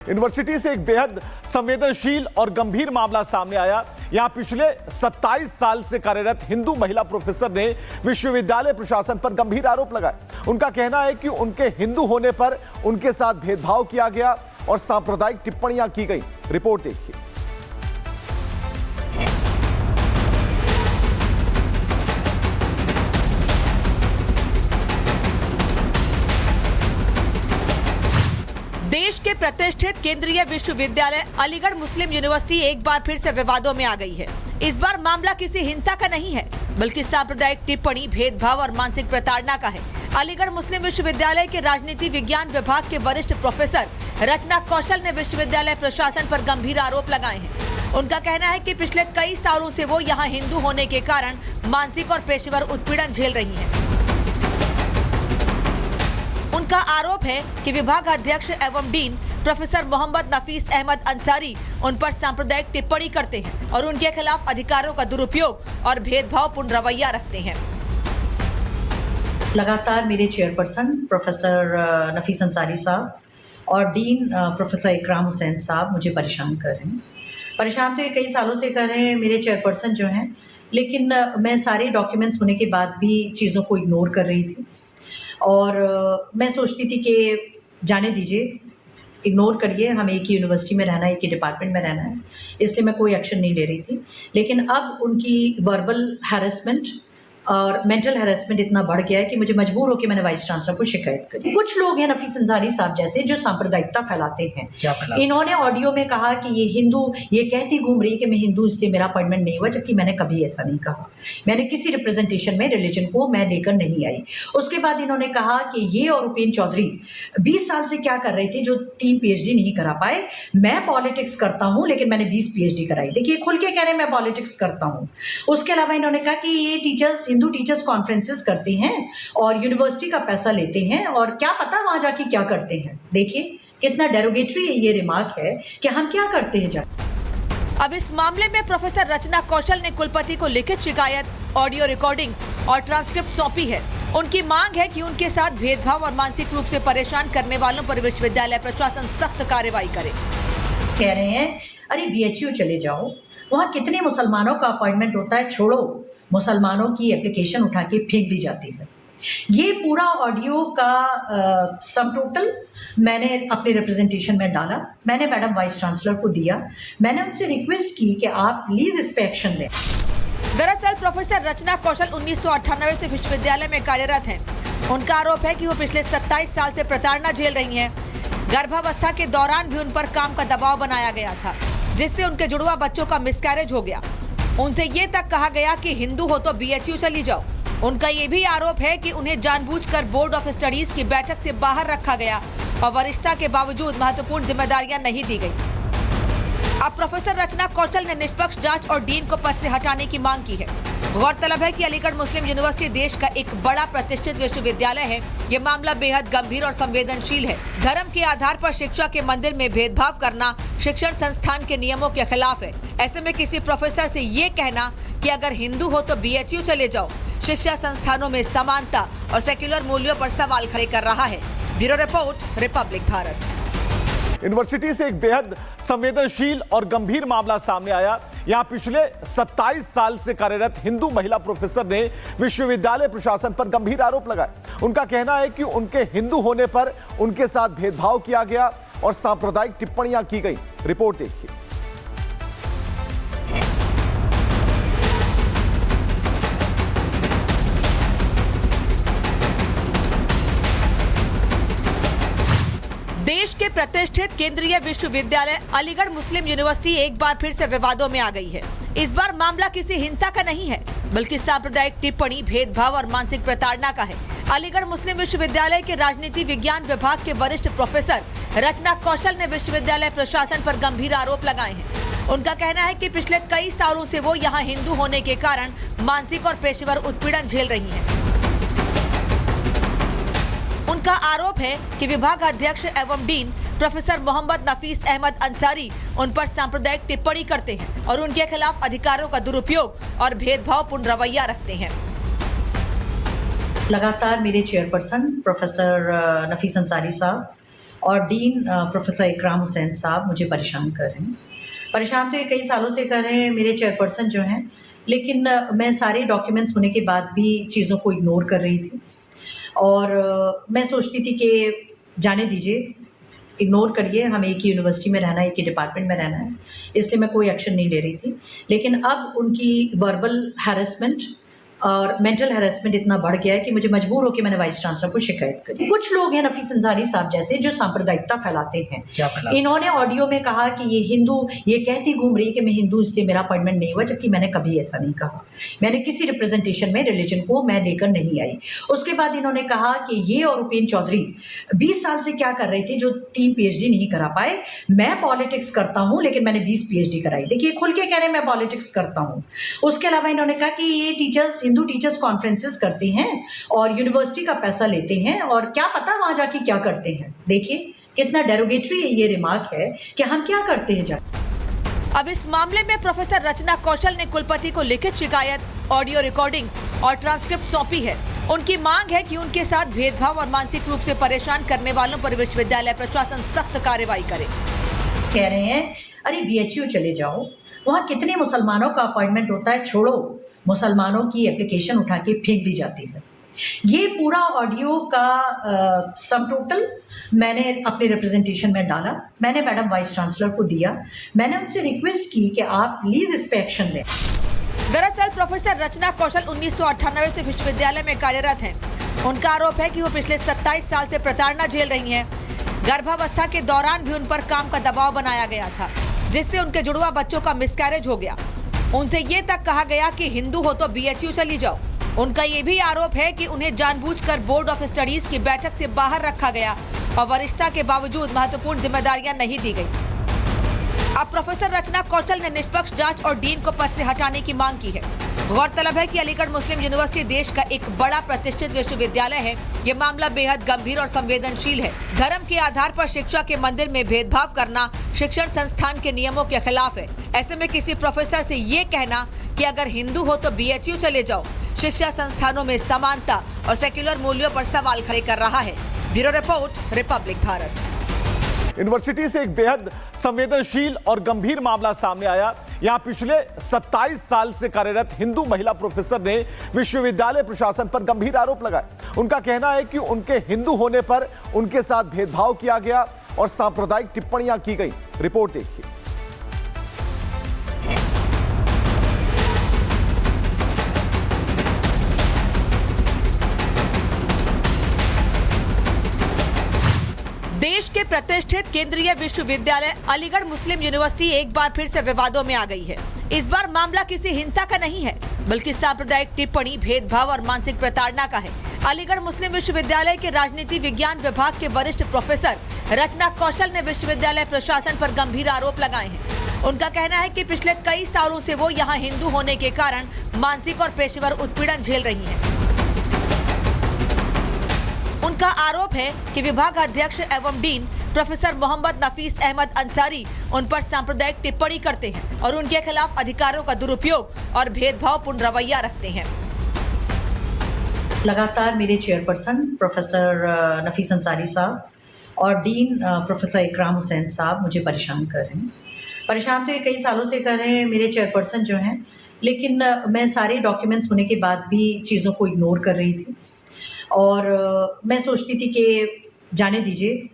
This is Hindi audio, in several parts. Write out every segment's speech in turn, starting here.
यूनिवर्सिटी से एक बेहद संवेदनशील और गंभीर मामला सामने आया। यहां पिछले 27 साल से कार्यरत हिंदू महिला प्रोफेसर ने विश्वविद्यालय प्रशासन पर गंभीर आरोप लगाए। उनका कहना है कि उनके हिंदू होने पर उनके साथ भेदभाव किया गया और सांप्रदायिक टिप्पणियां की गई। रिपोर्ट देखिए। देश के प्रतिष्ठित केंद्रीय विश्वविद्यालय अलीगढ़ मुस्लिम यूनिवर्सिटी एक बार फिर से विवादों में आ गई है। इस बार मामला किसी हिंसा का नहीं है, बल्कि सांप्रदायिक टिप्पणी, भेदभाव और मानसिक प्रताड़ना का है। अलीगढ़ मुस्लिम विश्वविद्यालय के राजनीति विज्ञान विभाग के वरिष्ठ प्रोफेसर रचना कौशल ने विश्वविद्यालय प्रशासन पर गंभीर आरोप लगाए हैं। उनका कहना है कि पिछले कई सालों से वो यहाँ हिंदू होने के कारण मानसिक और पेशेवर उत्पीड़न झेल रही हैं। उनका आरोप है कि विभाग अध्यक्ष एवं डीन प्रोफेसर मोहम्मद नफीस अहमद अंसारी उन पर सांप्रदायिक टिप्पणी करते हैं और उनके खिलाफ अधिकारों का दुरुपयोग और भेदभावपूर्ण रवैया रखते हैं। लगातार मेरे चेयरपर्सन प्रोफेसर नफीस अंसारी साहब और डीन प्रोफेसर इकराम हुसैन साहब मुझे परेशान कर रहे हैं। परेशान तो ये कई सालों से कर रहे हैं मेरे चेयरपर्सन जो हैं, लेकिन मैं सारे डॉक्यूमेंट्स होने के बाद भी चीज़ों को इग्नोर कर रही थी और मैं सोचती थी कि जाने दीजिए, इग्नोर करिए, हमें एक ही यूनिवर्सिटी में रहना है, एक ही डिपार्टमेंट में रहना है, इसलिए मैं कोई एक्शन नहीं ले रही थी। लेकिन अब उनकी वर्बल हैरेसमेंट और मेंटल हैरेसमेंट इतना बढ़ गया है कि मुझे मजबूर होकर मैंने वाइस चांसलर को शिकायत करी। कुछ लोग हैं नफीस अंसारी साहब जैसे जो सांप्रदायिकता फैलाते हैं। इन्होंने ऑडियो में कहा कि ये हिंदू, ये कहती घूम रही है कि मैं हिंदू इसलिए मेरा अपॉइंटमेंट नहीं हुआ, जबकि मैंने कभी ऐसा नहीं कहा। मैंने किसी रिप्रेजेंटेशन में रिलीजन को मैं लेकर नहीं आई। उसके बाद इन्होंने कहा कि ये और उपेंद्र चौधरी 20 साल से क्या कर रहे थे जो 3 PhD नहीं करा पाए। मैं पॉलिटिक्स करता हूँ लेकिन मैंने 20 PhD कराई। देखिए, खुल के कह रहे हैं मैं पॉलिटिक्स करता हूँ। उसके अलावा इन्होंने कहा कि ये टीचर्स, हिंदू टीचर्स कॉन्फ्रेंसेस करते हैं और यूनिवर्सिटी का पैसा लेते हैं और क्या पता वहां जाके क्या करते हैं। देखिए कितना डेरोगेटरी ये रिमार्क है कि हम क्या करते हैं जाके। अब इस मामले में प्रोफेसर रचना कौशल ने कुलपति को लिखित शिकायत, ऑडियो रिकॉर्डिंग और ट्रांसक्रिप्ट सौंपी है। उनकी मांग है कि उनके साथ भेदभाव और मानसिक रूप से परेशान करने वालों पर विश्वविद्यालय प्रशासन सख्त कार्रवाई करे। कह रहे हैं अरे BHU चले जाओ, वहाँ कितने मुसलमानों का अपॉइंटमेंट होता है, छोड़ो, मुसलमानों की एप्लीकेशन उठा के फेंक दी जाती है। ये पूरा ऑडियो का सम टोटल मैंने अपने रिप्रेजेंटेशन में डाला। मैंने मैडम वाइस चांसलर को दिया। मैंने उनसे रिक्वेस्ट की कि आप प्लीज इस पे एक्शन लें। दरअसल प्रोफेसर रचना कौशल 1998 से विश्वविद्यालय में कार्यरत हैं। उनका आरोप है कि वो पिछले 27 साल से प्रताड़ना झेल रही हैं। गर्भावस्था के दौरान भी उन पर काम का दबाव बनाया गया था, जिससे उनके जुड़वा बच्चों का मिसकैरेज हो गया। उनसे ये तक कहा गया कि हिंदू हो तो BHU चली जाओ। उनका ये भी आरोप है कि उन्हें जानबूझकर बोर्ड ऑफ स्टडीज की बैठक से बाहर रखा गया और वरिष्ठता के बावजूद महत्वपूर्ण जिम्मेदारियां नहीं दी गई। अब प्रोफेसर रचना कौशल ने निष्पक्ष जांच और डीन को पद से हटाने की मांग की है। गौरतलब है कि अलीगढ़ मुस्लिम यूनिवर्सिटी देश का एक बड़ा प्रतिष्ठित विश्वविद्यालय है। ये मामला बेहद गंभीर और संवेदनशील है। धर्म के आधार पर शिक्षा के मंदिर में भेदभाव करना शिक्षण संस्थान के नियमों के खिलाफ है। ऐसे में किसी प्रोफेसर से ये कहना कि अगर हिंदू हो तो BHU चले जाओ, शिक्षा संस्थानों में समानता और सेक्युलर मूल्यों पर सवाल खड़े कर रहा है। Bureau report, Republic Bharat. University से एक बेहद संवेदनशील और गंभीर मामला सामने आया। यहां पिछले 27 साल से कार्यरत हिंदू महिला प्रोफेसर ने विश्वविद्यालय प्रशासन पर गंभीर आरोप लगाए। उनका कहना है कि उनके हिंदू होने पर उनके साथ भेदभाव किया गया और सांप्रदायिक टिप्पणियां की गई। रिपोर्ट देखिए। देश के प्रतिष्ठित केंद्रीय विश्वविद्यालय अलीगढ़ मुस्लिम यूनिवर्सिटी एक बार फिर से विवादों में आ गई है। इस बार मामला किसी हिंसा का नहीं है, बल्कि सांप्रदायिक टिप्पणी, भेदभाव और मानसिक प्रताड़ना का है। अलीगढ़ मुस्लिम विश्वविद्यालय के राजनीति विज्ञान विभाग के वरिष्ठ प्रोफेसर रचना कौशल ने विश्वविद्यालय प्रशासन पर गंभीर आरोप लगाए हैं। उनका कहना है कि पिछले कई सालों से वो यहाँ हिंदू होने के कारण मानसिक और पेशेवर उत्पीड़न झेल रही हैं। उनका आरोप है कि विभाग अध्यक्ष एवं डीन प्रोफेसर मोहम्मद नफीस अहमद अंसारी उन पर सांप्रदायिक टिप्पणी करते हैं और उनके खिलाफ अधिकारों का दुरुपयोग और भेदभावपूर्ण रवैया रखते हैं। लगातार मेरे चेयरपर्सन प्रोफेसर नफीस अंसारी साहब और डीन प्रोफेसर इकराम हुसैन साहब मुझे परेशान कर रहे हैं। परेशान तो ये कई सालों से कर रहे हैं मेरे चेयरपर्सन जो हैं, लेकिन मैं सारे डॉक्यूमेंट्स होने के बाद भी चीज़ों को इग्नोर कर रही थी और मैं सोचती थी कि जाने दीजिए, इग्नोर करिए, हमें एक ही यूनिवर्सिटी में रहना है, एक ही डिपार्टमेंट में रहना है, इसलिए मैं कोई एक्शन नहीं ले रही थी। लेकिन अब उनकी वर्बल हैरेसमेंट और मेंटल हैरेसमेंट इतना बढ़ गया है कि मुझे मजबूर होकर मैंने वाइस चांसलर को शिकायत करी। कुछ लोग हैं नफीस अंसारी साहब जैसे जो सांप्रदायिकता फैलाते हैं। क्या फैलाते? इन्होंने ऑडियो में कहा कि ये हिंदू, ये कहती घूम रही है कि मैं हिंदू इसलिए मेरा अपॉइंटमेंट नहीं हुआ, जबकि मैंने कभी ऐसा नहीं कहा। मैंने किसी रिप्रेजेंटेशन में रिलीजन को मैं लेकर नहीं आई। उसके बाद इन्होंने कहा कि ये और उपेंद्र चौधरी 20 साल से क्या कर रहे थे जो 3 PhD नहीं करा पाए। मैं पॉलिटिक्स करता हूँ लेकिन मैंने 20 PhD कराई। देखिए, खुल के कह रहे हैं मैं पॉलिटिक्स करता हूँ। उसके अलावा इन्होंने कहा कि ये टीचर्स, हिंदू टीचर्स कॉन्फ्रेंसेस करते हैं और यूनिवर्सिटी का पैसा लेते हैं और क्या पता वहां जाके क्या करते हैं। देखिए कितना डेरोगेटरी ये रिमार्क है कि हम क्या करते हैं जाके। अब इस मामले में प्रोफेसर रचना कौशल ने कुलपति को लिखित शिकायत, ऑडियो रिकॉर्डिंग और ट्रांसक्रिप्ट सौंपी है। उनकी मांग है कि उनके साथ भेदभाव और मानसिक रूप से परेशान करने वालों पर विश्वविद्यालय प्रशासन सख्त कार्रवाई करे। कह रहे हैं अरे BHU चले जाओ, वहाँ कितने मुसलमानों का अपॉइंटमेंट होता है, छोड़ो, मुसलमानों की एप्लीकेशन उठा के फेंक दी जाती है। ये पूरा ऑडियो का सम टोटल मैंने अपने रिप्रेजेंटेशन में डाला। मैंने मैडम वाइस चांसलर को दिया। मैंने उनसे रिक्वेस्ट की कि आप प्लीज इस पे एक्शन लें। दरअसल प्रोफेसर रचना कौशल 1998 से विश्वविद्यालय में कार्यरत हैं। उनका आरोप है कि वो पिछले 27 साल से प्रताड़ना झेल रही हैं। गर्भावस्था के दौरान भी उन पर काम का दबाव बनाया गया था, जिससे उनके जुड़वा बच्चों का मिसकैरेज हो गया। उनसे ये तक कहा गया कि हिंदू हो तो BHU चली जाओ। उनका ये भी आरोप है कि उन्हें जानबूझकर बोर्ड ऑफ स्टडीज की बैठक से बाहर रखा गया और वरिष्ठता के बावजूद महत्वपूर्ण जिम्मेदारियां नहीं दी गई। अब प्रोफेसर रचना कौशल ने निष्पक्ष जांच और डीन को पद से हटाने की मांग की है। गौरतलब है कि अलीगढ़ मुस्लिम यूनिवर्सिटी देश का एक बड़ा प्रतिष्ठित विश्वविद्यालय है। ये मामला बेहद गंभीर और संवेदनशील है। धर्म के आधार पर शिक्षा के मंदिर में भेदभाव करना शिक्षण संस्थान के नियमों के खिलाफ है। ऐसे में किसी प्रोफेसर से ये कहना कि अगर हिंदू हो तो BHU चले जाओ, शिक्षा संस्थानों में समानता और सेक्युलर मूल्यों पर सवाल खड़े कर रहा है। Bureau report, Republic Bharat. University से एक बेहद संवेदनशील और गंभीर मामला सामने आया। यहां पिछले 27 साल से कार्यरत हिंदू महिला प्रोफेसर ने विश्वविद्यालय प्रशासन पर गंभीर आरोप लगाए। उनका कहना है कि उनके हिंदू होने पर उनके साथ भेदभाव किया गया और सांप्रदायिक टिप्पणियां की गई। रिपोर्ट देखिए। देश के प्रतिष्ठित केंद्रीय विश्वविद्यालय अलीगढ़ मुस्लिम यूनिवर्सिटी एक बार फिर से विवादों में आ गई है। इस बार मामला किसी हिंसा का नहीं है, बल्कि सांप्रदायिक टिप्पणी, भेदभाव और मानसिक प्रताड़ना का है। अलीगढ़ मुस्लिम विश्वविद्यालय के राजनीति विज्ञान विभाग के वरिष्ठ प्रोफेसर रचना कौशल ने विश्वविद्यालय प्रशासन पर गंभीर आरोप लगाए हैं। उनका कहना है कि पिछले कई सालों से वो यहाँ हिंदू होने के कारण मानसिक और पेशेवर उत्पीड़न झेल रही हैं। उनका आरोप है कि विभाग अध्यक्ष एवं डीन प्रोफेसर मोहम्मद नफीस अहमद अंसारी उन पर सांप्रदायिक टिप्पणी करते हैं और उनके खिलाफ अधिकारों का दुरुपयोग और भेदभावपूर्ण रवैया रखते हैं। लगातार मेरे चेयरपर्सन प्रोफेसर नफीस अंसारी साहब और डीन प्रोफेसर इकराम हुसैन साहब मुझे परेशान कर रहे हैं। परेशान तो ये कई सालों से कर रहे हैं मेरे चेयरपर्सन जो हैं, लेकिन मैं सारे डॉक्यूमेंट्स होने के बाद भी चीज़ों को इग्नोर कर रही थी और मैं सोचती थी कि जाने दीजिए,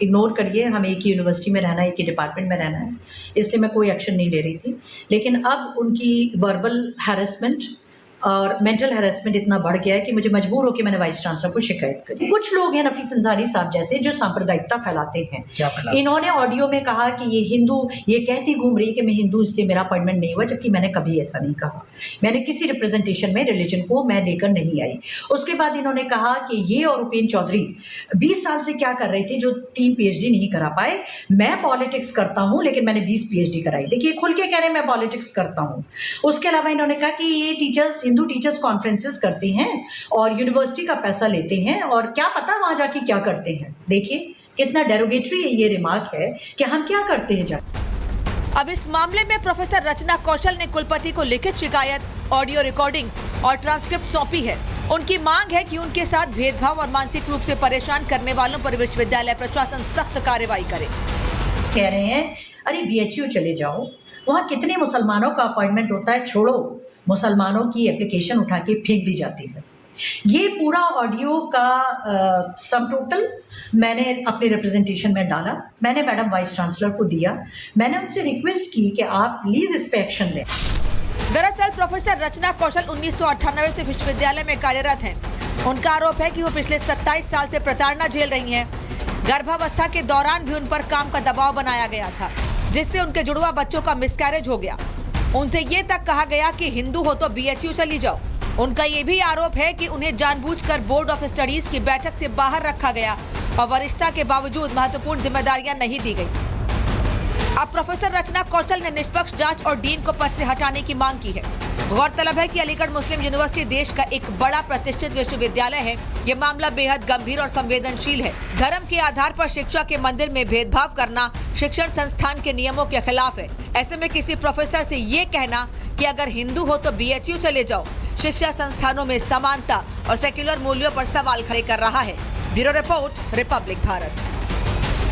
इग्नोर करिए, हमें एक ही यूनिवर्सिटी में रहना है, एक ही डिपार्टमेंट में रहना है, इसलिए मैं कोई एक्शन नहीं ले रही थी। लेकिन अब उनकी वर्बल हैरेसमेंट और मेंटल हैरेसमेंट इतना बढ़ गया है कि मुझे मजबूर होकर मैंने वाइस चांसलर को शिकायत करी। कुछ लोग हैं नफीस अंसारी साहब जैसे जो सांप्रदायिकता फैलाते हैं। क्या फैलाते? इन्होंने ऑडियो में कहा कि ये हिंदू, ये कहती घूम रही है कि मैं हिंदू इसलिए मेरा अपॉइंटमेंट नहीं हुआ, जबकि मैंने कभी ऐसा नहीं कहा। मैंने किसी रिप्रेजेंटेशन में रिलीजन को मैं लेकर नहीं आई। उसके बाद इन्होंने कहा कि ये और उपेंद्र चौधरी 20 साल से क्या कर रहे थे जो 3 PhD नहीं करा पाए। मैं पॉलिटिक्स करता हूँ लेकिन मैंने 20 PhD कराई। देखिए, खुल के कह रहे हैं मैं पॉलिटिक्स करता हूँ। उसके अलावा इन्होंने कहा कि ये टीचर्स, हिंदू टीचर्स कॉन्फ्रेंसेस करते हैं और यूनिवर्सिटी का पैसा लेते हैं और क्या पता वहां जाके क्या करते हैं। देखिए कितना डेरोगेटरी ये रिमार्क है कि हम क्या करते हैं जाके। अब इस मामले में प्रोफेसर रचना कौशल ने कुलपति को लिखित शिकायत, ऑडियो रिकॉर्डिंग और ट्रांसक्रिप्ट सौंपी है। उनकी मांग है कि उनके साथ भेदभाव और मानसिक रूप से परेशान करने वालों पर विश्वविद्यालय प्रशासन सख्त कार्रवाई करे। कह रहे हैं अरे BHU चले जाओ, वहाँ कितने मुसलमानों का अपॉइंटमेंट होता है, छोड़ो, मुसलमानों की एप्लीकेशन उठा के फेंक दी जाती है। ये पूरा ऑडियो का सम टोटल मैंने अपने रिप्रेजेंटेशन में डाला, मैंने मैडम वाइस चांसलर को दिया, मैंने उनसे रिक्वेस्ट की कि आप प्लीज इस पे एक्शन लें। दरअसल प्रोफेसर रचना कौशल 1998 से विश्वविद्यालय में कार्यरत हैं। उनका आरोप है कि वो पिछले 27 साल से प्रताड़ना झेल रही हैं। गर्भावस्था के दौरान भी उन पर काम का दबाव बनाया गया था, जिससे उनके जुड़वा बच्चों का मिसकैरेज हो गया। उनसे ये तक कहा गया कि हिंदू हो तो BHU चली जाओ। उनका ये भी आरोप है कि उन्हें जानबूझकर बोर्ड ऑफ स्टडीज की बैठक से बाहर रखा गया और वरिष्ठता के बावजूद महत्वपूर्ण जिम्मेदारियां नहीं दी गई। अब प्रोफेसर रचना कौशल ने निष्पक्ष जांच और डीन को पद से हटाने की मांग की है। गौरतलब है कि अलीगढ़ मुस्लिम यूनिवर्सिटी देश का एक बड़ा प्रतिष्ठित विश्वविद्यालय है। ये मामला बेहद गंभीर और संवेदनशील है। धर्म के आधार पर शिक्षा के मंदिर में भेदभाव करना शिक्षण संस्थान के नियमों के खिलाफ है। ऐसे में किसी प्रोफेसर से ये कहना कि अगर हिंदू हो तो BHU चले जाओ, शिक्षा संस्थानों में समानता और सेक्युलर मूल्यों पर सवाल खड़े कर रहा है। Bureau report, Republic Bharat.